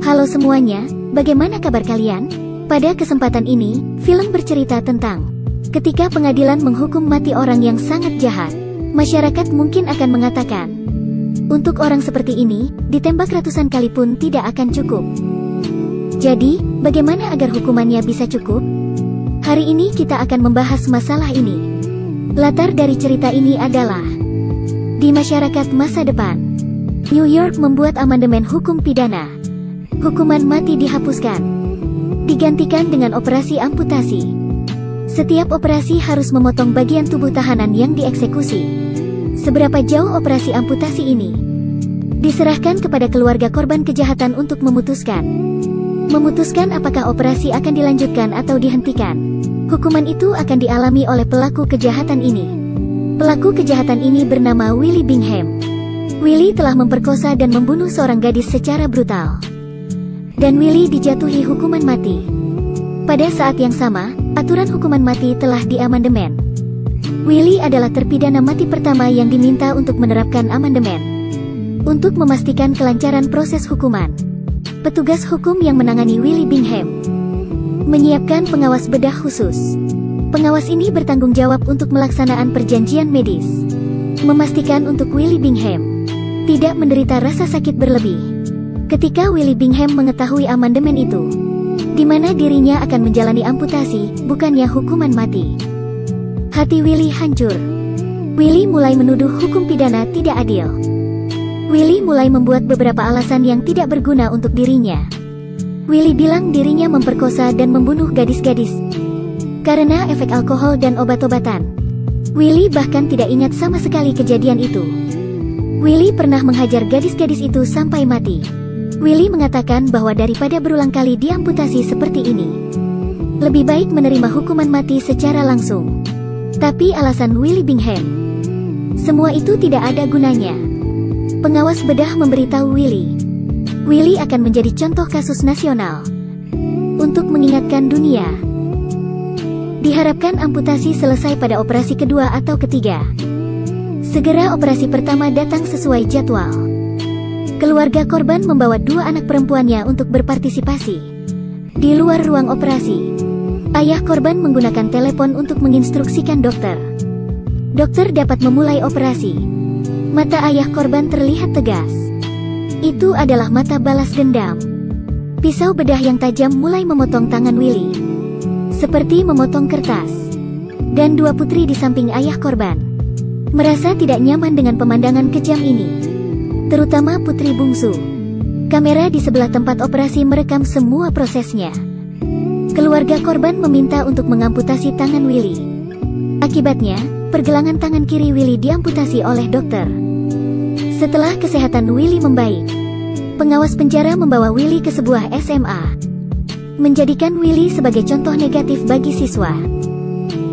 Halo semuanya, bagaimana kabar kalian? Pada kesempatan ini, film bercerita tentang ketika pengadilan menghukum mati orang yang sangat jahat. Masyarakat mungkin akan mengatakan, untuk orang seperti ini, ditembak ratusan kali pun tidak akan cukup. Jadi, bagaimana agar hukumannya bisa cukup? Hari ini kita akan membahas masalah ini. Latar dari cerita ini adalah di masyarakat masa depan, New York membuat amandemen hukum pidana. Hukuman mati dihapuskan, digantikan dengan operasi amputasi. Setiap operasi harus memotong bagian tubuh tahanan yang dieksekusi. Seberapa jauh operasi amputasi ini diserahkan kepada keluarga korban kejahatan untuk memutuskan apakah operasi akan dilanjutkan atau dihentikan. Hukuman itu akan dialami oleh pelaku kejahatan ini. Pelaku kejahatan ini bernama Willie Bingham. Willie telah memperkosa dan membunuh seorang gadis secara brutal. Dan Willie dijatuhi hukuman mati. Pada saat yang sama, aturan hukuman mati telah diamandemen. Willie adalah terpidana mati pertama yang diminta untuk menerapkan amandemen. Untuk memastikan kelancaran proses hukuman, petugas hukum yang menangani Willie Bingham menyiapkan pengawas bedah khusus. Pengawas ini bertanggung jawab untuk melaksanaan perjanjian medis, memastikan untuk Willie Bingham tidak menderita rasa sakit berlebih. Ketika Willie Bingham mengetahui amandemen itu, di mana dirinya akan menjalani amputasi, bukannya hukuman mati, hati Willie hancur. Willie mulai menuduh hukum pidana tidak adil. Willie mulai membuat beberapa alasan yang tidak berguna untuk dirinya. Willie bilang dirinya memperkosa dan membunuh gadis-gadis karena efek alkohol dan obat-obatan. Willie bahkan tidak ingat sama sekali kejadian itu. Willie pernah menghajar gadis-gadis itu sampai mati. Willie mengatakan bahwa daripada berulang kali diamputasi seperti ini, lebih baik menerima hukuman mati secara langsung. Tapi alasan Willie Bingham, semua itu tidak ada gunanya. Pengawas bedah memberitahu Willie akan menjadi contoh kasus nasional untuk mengingatkan dunia. Diharapkan amputasi selesai pada operasi kedua atau ketiga. Segera operasi pertama datang sesuai jadwal. Keluarga korban membawa dua anak perempuannya untuk berpartisipasi di luar ruang operasi. Ayah korban menggunakan telepon untuk menginstruksikan dokter. Dokter dapat memulai operasi. Mata ayah korban terlihat tegas. Itu adalah mata balas dendam. Pisau bedah yang tajam mulai memotong tangan Willie, seperti memotong kertas. Dan dua putri di samping ayah korban merasa tidak nyaman dengan pemandangan kejam ini, terutama putri bungsu. Kamera di sebelah tempat operasi merekam semua prosesnya. Keluarga korban meminta untuk mengamputasi tangan Willie. Akibatnya, pergelangan tangan kiri Willie diamputasi oleh dokter. Setelah kesehatan Willie membaik, pengawas penjara membawa Willie ke sebuah SMA, menjadikan Willie sebagai contoh negatif bagi siswa.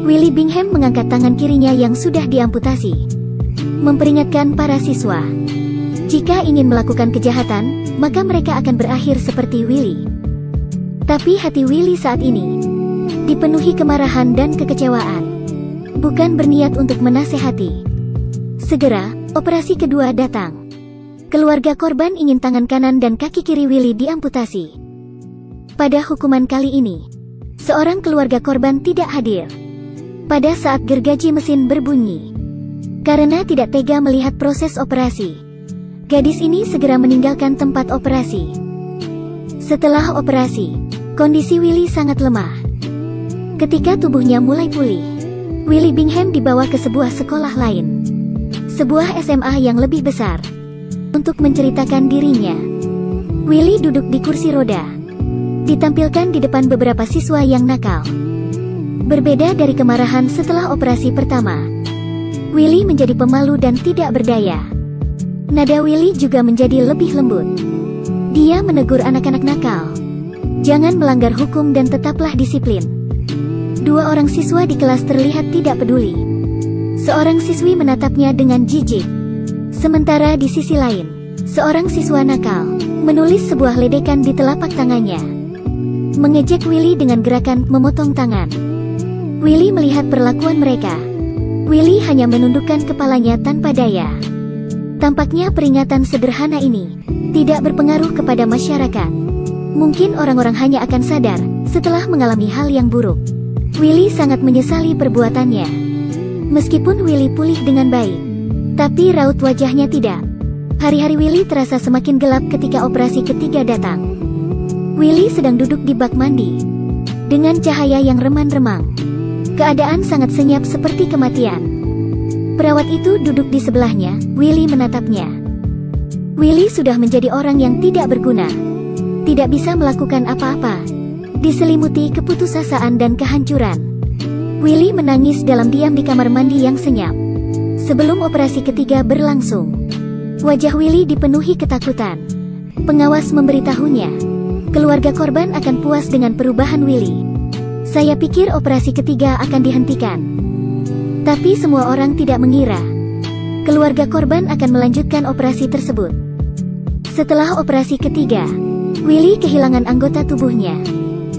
Willie Bingham mengangkat tangan kirinya yang sudah diamputasi, memperingatkan para siswa, jika ingin melakukan kejahatan, maka mereka akan berakhir seperti Willie. Tapi hati Willie saat ini dipenuhi kemarahan dan kekecewaan, bukan berniat untuk menasehati. Segera, operasi kedua datang. Keluarga korban ingin tangan kanan dan kaki kiri Willie diamputasi. Pada hukuman kali ini, seorang keluarga korban tidak hadir pada saat gergaji mesin berbunyi. Karena tidak tega melihat proses operasi, gadis ini segera meninggalkan tempat operasi. Setelah operasi, kondisi Willie sangat lemah. Ketika tubuhnya mulai pulih, Willie Bingham dibawa ke sebuah sekolah lain, sebuah SMA yang lebih besar, untuk menceritakan dirinya. Willie duduk di kursi roda, ditampilkan di depan beberapa siswa yang nakal. Berbeda dari kemarahan setelah operasi pertama, Willie menjadi pemalu dan tidak berdaya. Nada Willie juga menjadi lebih lembut. Dia menegur anak-anak nakal, jangan melanggar hukum dan tetaplah disiplin. Dua orang siswa di kelas terlihat tidak peduli. Seorang siswi menatapnya dengan jijik. Sementara di sisi lain, seorang siswa nakal menulis sebuah ledekan di telapak tangannya, mengejek Willie dengan gerakan memotong tangan. Willie melihat perlakuan mereka. Willie hanya menundukkan kepalanya tanpa daya. Tampaknya peringatan sederhana ini tidak berpengaruh kepada masyarakat. Mungkin orang-orang hanya akan sadar setelah mengalami hal yang buruk. Willy sangat menyesali perbuatannya. Meskipun Willy pulih dengan baik, tapi raut wajahnya tidak. Hari-hari Willy terasa semakin gelap ketika operasi ketiga datang. Willy sedang duduk di bak mandi dengan cahaya yang remang-remang. Keadaan sangat senyap seperti kematian. Perawat itu duduk di sebelahnya. Willy menatapnya. Willy sudah menjadi orang yang tidak berguna. Tidak bisa melakukan apa-apa. Diselimuti keputusasaan dan kehancuran. Willy menangis dalam diam di kamar mandi yang senyap. Sebelum operasi ketiga berlangsung, wajah Willy dipenuhi ketakutan. Pengawas memberitahunya, keluarga korban akan puas dengan perubahan Willy. Saya pikir operasi ketiga akan dihentikan. Tapi semua orang tidak mengira keluarga korban akan melanjutkan operasi tersebut. Setelah operasi ketiga, Willy kehilangan anggota tubuhnya.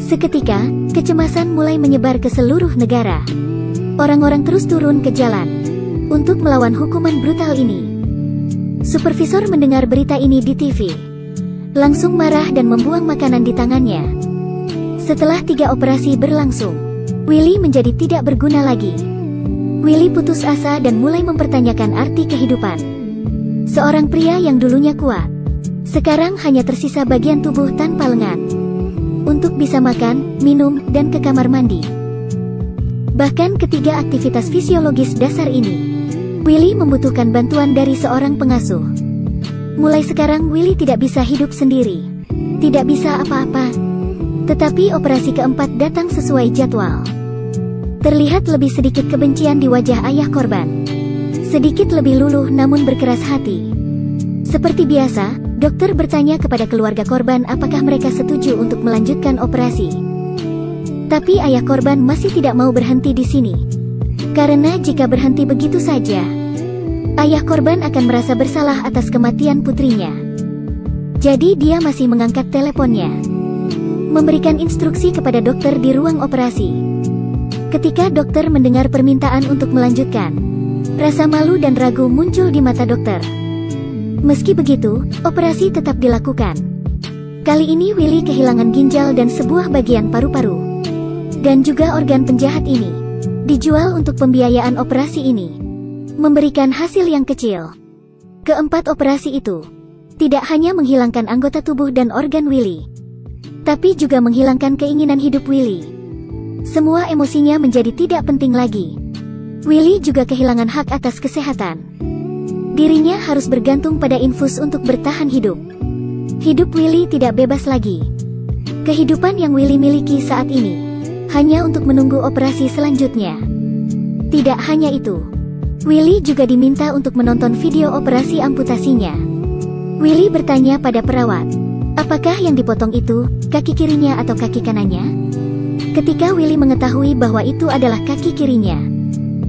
Seketika, kecemasan mulai menyebar ke seluruh negara. Orang-orang terus turun ke jalan untuk melawan hukuman brutal ini. Supervisor mendengar berita ini di TV. Langsung marah dan membuang makanan di tangannya. Setelah 3 operasi berlangsung, Willy menjadi tidak berguna lagi. Willy putus asa dan mulai mempertanyakan arti kehidupan. Seorang pria yang dulunya kuat, sekarang hanya tersisa bagian tubuh tanpa lengan. Untuk bisa makan, minum, dan ke kamar mandi. Bahkan ketiga aktivitas fisiologis dasar ini, Willy membutuhkan bantuan dari seorang pengasuh. Mulai sekarang Willy tidak bisa hidup sendiri. Tidak bisa apa-apa. Tetapi operasi keempat datang sesuai jadwal. Terlihat lebih sedikit kebencian di wajah ayah korban. Sedikit lebih luluh namun berkeras hati. Seperti biasa, dokter bertanya kepada keluarga korban apakah mereka setuju untuk melanjutkan operasi. Tapi ayah korban masih tidak mau berhenti di sini. Karena jika berhenti begitu saja, ayah korban akan merasa bersalah atas kematian putrinya. Jadi dia masih mengangkat teleponnya, memberikan instruksi kepada dokter di ruang operasi. Ketika dokter mendengar permintaan untuk melanjutkan, rasa malu dan ragu muncul di mata dokter. Meski begitu, operasi tetap dilakukan. Kali ini Willy kehilangan ginjal dan sebuah bagian paru-paru. Dan juga organ penjahat ini dijual untuk pembiayaan operasi ini, memberikan hasil yang kecil. Keempat operasi itu tidak hanya menghilangkan anggota tubuh dan organ Willy, tapi juga menghilangkan keinginan hidup Willy. Semua emosinya menjadi tidak penting lagi. Willy juga kehilangan hak atas kesehatan. Dirinya harus bergantung pada infus untuk bertahan hidup. Hidup Willy tidak bebas lagi. Kehidupan yang Willy miliki saat ini hanya untuk menunggu operasi selanjutnya. Tidak hanya itu, Willy juga diminta untuk menonton video operasi amputasinya. Willy bertanya pada perawat, apakah yang dipotong itu kaki kirinya atau kaki kanannya? Ketika Willy mengetahui bahwa itu adalah kaki kirinya,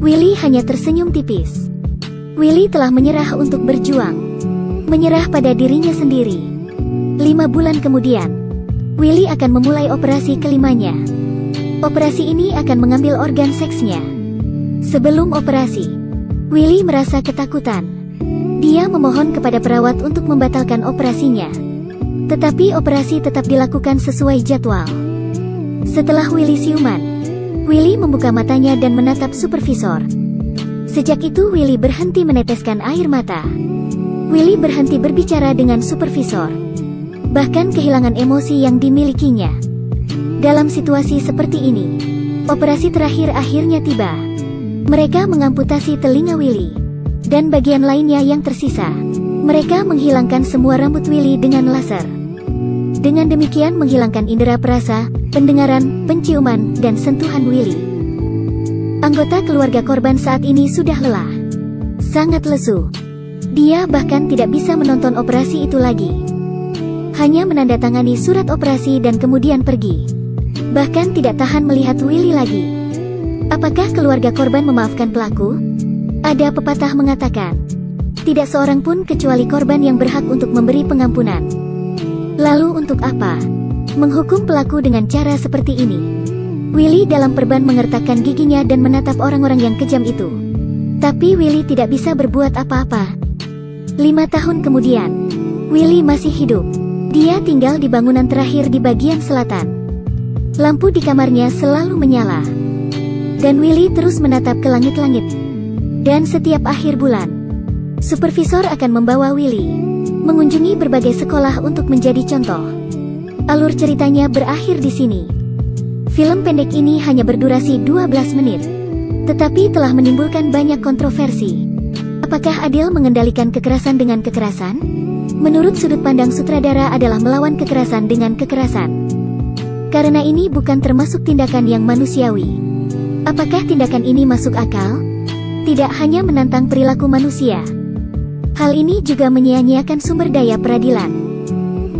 Willy hanya tersenyum tipis. Willy telah menyerah untuk berjuang, menyerah pada dirinya sendiri. 5 bulan kemudian, Willy akan memulai operasi kelimanya. Operasi ini akan mengambil organ seksnya. Sebelum operasi, Willy merasa ketakutan. Dia memohon kepada perawat untuk membatalkan operasinya. Tetapi operasi tetap dilakukan sesuai jadwal. Setelah Willy siuman, Willy membuka matanya dan menatap supervisor. Sejak itu Willy berhenti meneteskan air mata. Willy berhenti berbicara dengan supervisor. Bahkan kehilangan emosi yang dimilikinya. Dalam situasi seperti ini, operasi terakhir akhirnya tiba. Mereka mengamputasi telinga Willy dan bagian lainnya yang tersisa. Mereka menghilangkan semua rambut Willy dengan laser. Dengan demikian menghilangkan indera perasa, pendengaran, penciuman, dan sentuhan Willy. Anggota keluarga korban saat ini sudah lelah. Sangat lesu. Dia bahkan tidak bisa menonton operasi itu lagi. Hanya menandatangani surat operasi dan kemudian pergi. Bahkan tidak tahan melihat Willy lagi. Apakah keluarga korban memaafkan pelaku? Ada pepatah mengatakan, tidak seorang pun kecuali korban yang berhak untuk memberi pengampunan. Lalu untuk apa menghukum pelaku dengan cara seperti ini? Willy dalam perban mengertakkan giginya dan menatap orang-orang yang kejam itu. Tapi Willy tidak bisa berbuat apa-apa. 5 tahun kemudian, Willy masih hidup. Dia tinggal di bangunan terakhir di bagian selatan. Lampu di kamarnya selalu menyala. Dan Willy terus menatap ke langit-langit. Dan setiap akhir bulan, supervisor akan membawa Willy mengunjungi berbagai sekolah untuk menjadi contoh. Alur ceritanya berakhir di sini. Film pendek ini hanya berdurasi 12 menit, tetapi telah menimbulkan banyak kontroversi. Apakah adil mengendalikan kekerasan dengan kekerasan? Menurut sudut pandang sutradara adalah melawan kekerasan dengan kekerasan. Karena ini bukan termasuk tindakan yang manusiawi. Apakah tindakan ini masuk akal? Tidak hanya menantang perilaku manusia. Hal ini juga menyia-nyiakan sumber daya peradilan.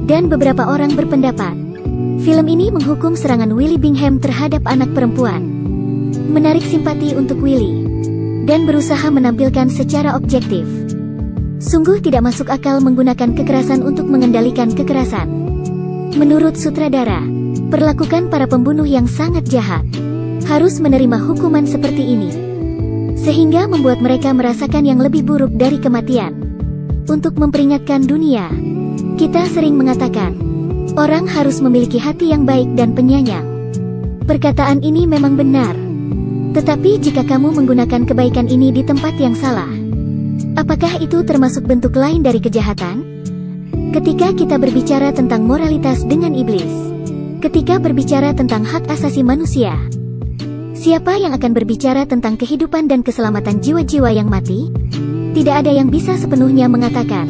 Dan beberapa orang berpendapat, film ini menghukum serangan Willy Bingham terhadap anak perempuan, menarik simpati untuk Willy, dan berusaha menampilkan secara objektif. Sungguh tidak masuk akal menggunakan kekerasan untuk mengendalikan kekerasan. Menurut sutradara, perlakukan para pembunuh yang sangat jahat harus menerima hukuman seperti ini, sehingga membuat mereka merasakan yang lebih buruk dari kematian. Untuk memperingatkan dunia, kita sering mengatakan, orang harus memiliki hati yang baik dan penyayang. Perkataan ini memang benar. Tetapi jika kamu menggunakan kebaikan ini di tempat yang salah, apakah itu termasuk bentuk lain dari kejahatan? Ketika kita berbicara tentang moralitas dengan iblis, ketika berbicara tentang hak asasi manusia, siapa yang akan berbicara tentang kehidupan dan keselamatan jiwa-jiwa yang mati? Tidak ada yang bisa sepenuhnya mengatakan,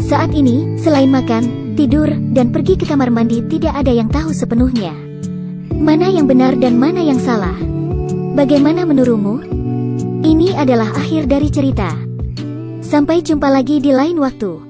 saat ini, selain makan, tidur, dan pergi ke kamar mandi, tidak ada yang tahu sepenuhnya mana yang benar dan mana yang salah. Bagaimana menurutmu? Ini adalah akhir dari cerita. Sampai jumpa lagi di lain waktu.